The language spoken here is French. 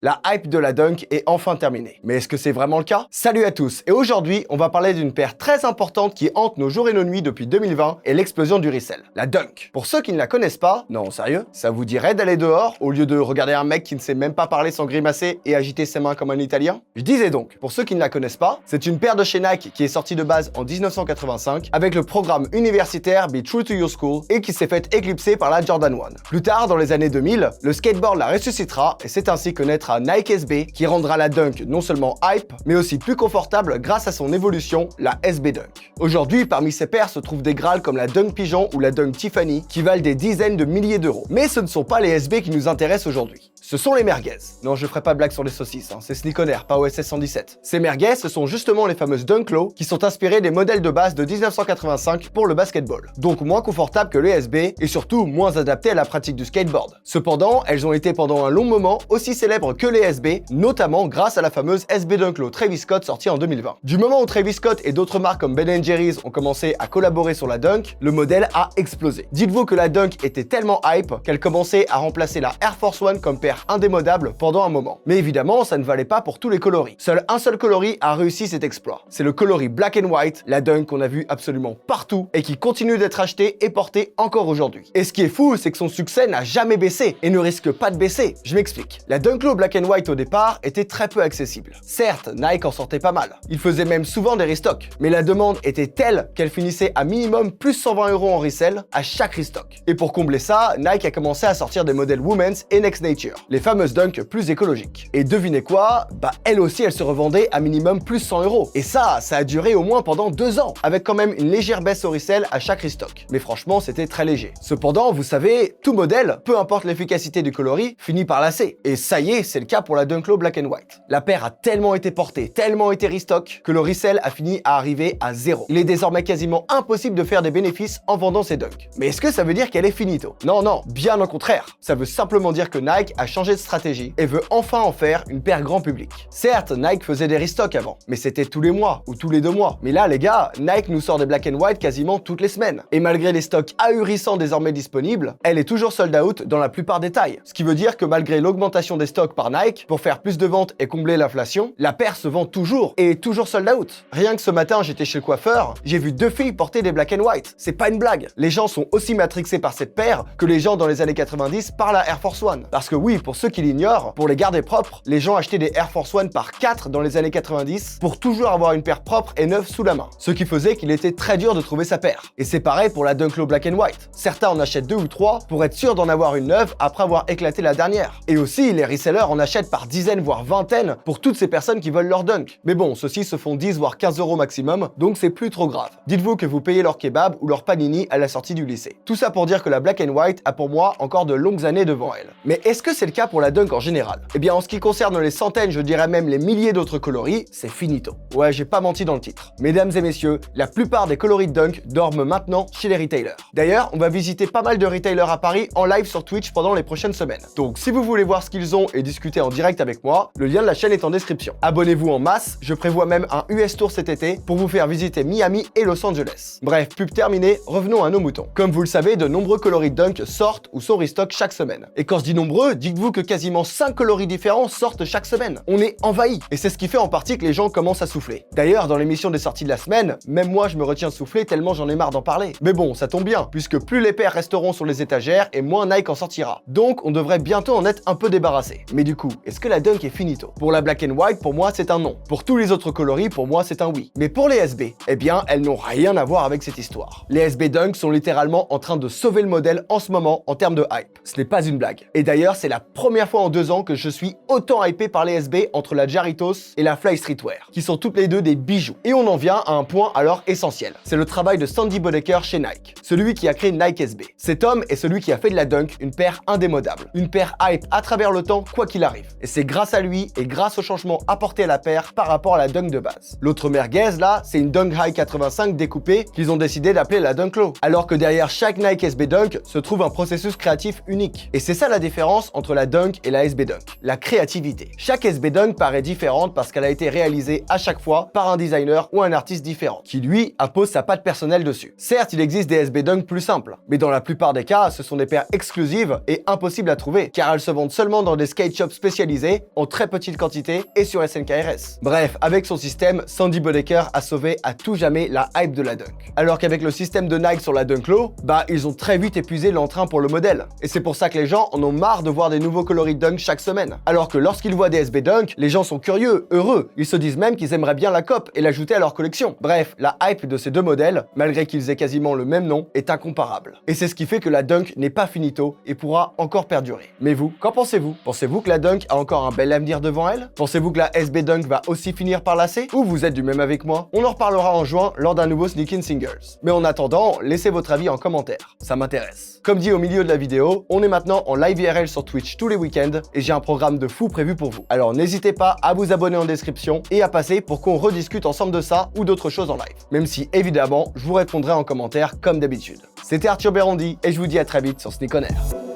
La hype de la Dunk est enfin terminée. Mais est-ce que c'est vraiment le cas? Salut à tous, et aujourd'hui, on va parler d'une paire très importante qui hante nos jours et nos nuits depuis 2020 et l'explosion du resell, la Dunk. Pour ceux qui ne la connaissent pas, non sérieux, ça vous dirait d'aller dehors au lieu de regarder un mec qui ne sait même pas parler sans grimacer et agiter ses mains comme un Italien? Je disais donc, pour ceux qui ne la connaissent pas, c'est une paire de chez Nike qui est sortie de base en 1985 avec le programme universitaire Be True to Your School et qui s'est fait éclipser par la Jordan 1. Plus tard, dans les années 2000, le skateboard la ressuscitera et c'est ainsi que naîtra Nike SB qui rendra la Dunk non seulement hype, mais aussi plus confortable grâce à son évolution, la SB Dunk. Aujourd'hui, parmi ces paires se trouvent des grâles comme la Dunk Pigeon ou la Dunk Tiffany qui valent des dizaines de milliers d'euros. Mais ce ne sont pas les SB qui nous intéressent aujourd'hui. Ce sont les merguez. Non, je ferai pas de blague sur les saucisses, c'est Sneakoner, pas OSS 117. Ces merguez, ce sont justement les fameuses Dunk Low qui sont inspirées des modèles de base de 1985 pour le basketball. Donc moins confortables que les SB et surtout moins adaptées à la pratique du skateboard. Cependant, elles ont été pendant un long moment aussi célèbres que les SB, notamment grâce à la fameuse SB Dunk Low Travis Scott sortie en 2020. Du moment où Travis Scott et d'autres marques comme Ben & Jerry's ont commencé à collaborer sur la Dunk, le modèle a explosé. Dites-vous que la Dunk était tellement hype qu'elle commençait à remplacer la Air Force One comme paire indémodable pendant un moment. Mais évidemment, ça ne valait pas pour tous les coloris. Seul un seul coloris a réussi cet exploit. C'est le coloris Black and White, la Dunk qu'on a vu absolument partout et qui continue d'être acheté et porté encore aujourd'hui. Et ce qui est fou, c'est que son succès n'a jamais baissé et ne risque pas de baisser. Je m'explique. La Dunk Low Black and White au départ était très peu accessible. Certes, Nike en sortait pas mal. Il faisait même souvent des restocks. Mais la demande était telle qu'elle finissait à minimum plus 120 € en resell à chaque restock. Et pour combler ça, Nike a commencé à sortir des modèles Women's et Next Nature, les fameuses Dunk plus écologiques. Et devinez quoi? Elle aussi, elle se revendait à minimum plus 100 €. Et ça a duré au moins pendant 2 ans, avec quand même une légère baisse au resell à chaque restock. Mais franchement, c'était très léger. Cependant, vous savez, tout modèle, peu importe l'efficacité du coloris, finit par lasser. Et ça y est, c'est le cas pour la Dunk Low Black and White. La paire a tellement été portée, tellement été restock, que le resell a fini à arriver à 0. Il est désormais quasiment impossible de faire des bénéfices en vendant ces Dunk. Mais est-ce que ça veut dire qu'elle est finito? Non, bien au contraire. Ça veut simplement dire que Nike a changé de stratégie et veut enfin en faire une paire grand public. Certes, Nike faisait des restocks avant, mais c'était tous les mois ou tous les 2 mois. Mais là, les gars, Nike nous sort des Black and White quasiment toutes les semaines. Et malgré les stocks ahurissants désormais disponibles, elle est toujours sold out dans la plupart des tailles. Ce qui veut dire que malgré l'augmentation des stocks par Nike, pour faire plus de ventes et combler l'inflation, la paire se vend toujours et est toujours sold out. Rien que ce matin, j'étais chez le coiffeur, j'ai vu 2 filles porter des Black and White. C'est pas une blague. Les gens sont aussi matrixés par cette paire que les gens dans les années 90 par la Air Force One. Parce que oui, pour ceux qui l'ignorent, pour les garder propres, les gens achetaient des Air Force One par 4 dans les années 90 pour toujours avoir une paire propre et neuve sous la main. Ce qui faisait qu'il était très dur de trouver sa paire. Et c'est pareil pour la Dunk Low Black and White. Certains en achètent 2 ou 3 pour être sûr d'en avoir une neuve après avoir éclaté la dernière. Et aussi, les resellers en achètent par dizaines voire vingtaines pour toutes ces personnes qui veulent leur Dunk. Mais bon, ceux-ci se font 10 voire 15 € maximum, donc c'est plus trop grave. Dites-vous que vous payez leur kebab ou leur panini à la sortie du lycée. Tout ça pour dire que la Black and White a pour moi encore de longues années devant elle. Mais est-ce que c'est le cas pour la Dunk en général? Eh bien, en ce qui concerne les centaines, je dirais même les milliers d'autres coloris, c'est finito. Ouais, j'ai pas menti dans le titre. Mesdames et messieurs, la plupart des coloris de Dunk dorment maintenant chez les retailers. D'ailleurs, on va visiter pas mal de retailers à Paris en live sur Twitch pendant les prochaines semaines. Donc si vous voulez voir ce qu'ils ont et discuter en direct avec moi, le lien de la chaîne est en description. Abonnez-vous en masse, je prévois même un US Tour cet été pour vous faire visiter Miami et Los Angeles. Bref, pub terminée, revenons à nos moutons. Comme vous le savez, de nombreux coloris de Dunk sortent ou sont restock chaque semaine. Et quand je dis nombreux, dites-vous que quasiment 5 coloris différents sortent chaque semaine. On est envahi. Et c'est ce qui fait en partie que les gens commencent à souffler. D'ailleurs, dans l'émission des sorties de la semaine, même moi je me retiens de souffler tellement j'en ai marre d'en parler. Mais bon, ça tombe bien, puisque plus les paires resteront sur les étagères et moins Nike en sortira. Donc on devrait bientôt en être un peu débarrassé. Mais du coup, est-ce que la Dunk est finito? Pour la Black and White, pour moi c'est un non. Pour tous les autres coloris, pour moi c'est un oui. Mais pour les SB, eh bien elles n'ont rien à voir avec cette histoire. Les SB Dunk sont littéralement en train de sauver le modèle en ce moment en termes de hype. Ce n'est pas une blague. Et d'ailleurs, c'est la première fois en 2 ans que je suis autant hypé par les SB entre la Jarritos et la Fly Streetwear, qui sont toutes les deux des bijoux. Et on en vient à un point alors essentiel. C'est le travail de Sandy Bodecker chez Nike, celui qui a créé Nike SB. Cet homme est celui qui a fait de la Dunk une paire indémodable, une paire hype à travers le temps quoi qu'il arrive. Et c'est grâce à lui et grâce au changement apporté à la paire par rapport à la Dunk de base. L'autre merguez là, c'est une Dunk High 85 découpée qu'ils ont décidé d'appeler la Dunk Low. Alors que derrière chaque Nike SB Dunk se trouve un processus créatif unique. Et c'est ça la différence entre la Dunk et la SB Dunk, la créativité. Chaque SB Dunk paraît différente parce qu'elle a été réalisée à chaque fois par un designer ou un artiste différent, qui lui appose sa patte personnelle dessus. Certes, il existe des SB Dunk plus simples, mais dans la plupart des cas, ce sont des paires exclusives et impossibles à trouver, car elles se vendent seulement dans des skate shops shops spécialisés en très petite quantité et sur SNKRS. Bref, avec son système, Sandy Bodecker a sauvé à tout jamais la hype de la Dunk. Alors qu'avec le système de Nike sur la Dunk Low, ils ont très vite épuisé l'entrain pour le modèle. Et c'est pour ça que les gens en ont marre de voir des nouveaux coloris Dunk chaque semaine. Alors que lorsqu'ils voient des SB Dunk, les gens sont curieux, heureux. Ils se disent même qu'ils aimeraient bien la COP et l'ajouter à leur collection. Bref, la hype de ces deux modèles, malgré qu'ils aient quasiment le même nom, est incomparable. Et c'est ce qui fait que la Dunk n'est pas finito et pourra encore perdurer. Mais vous, qu'en pensez-vous? Pensez-vous que la Dunk a encore un bel avenir devant elle? Pensez-vous que la SB Dunk va aussi finir par lasser? Ou vous êtes du même avec moi? On en reparlera en juin lors d'un nouveau Sneak In Singles. Mais en attendant, laissez votre avis en commentaire, ça m'intéresse. Comme dit au milieu de la vidéo, on est maintenant en live IRL sur Twitch tous les week-ends et j'ai un programme de fou prévu pour vous. Alors n'hésitez pas à vous abonner en description et à passer pour qu'on rediscute ensemble de ça ou d'autres choses en live. Même si évidemment, je vous répondrai en commentaire comme d'habitude. C'était Arthur Bérondi et je vous dis à très vite sur Sneak On Air.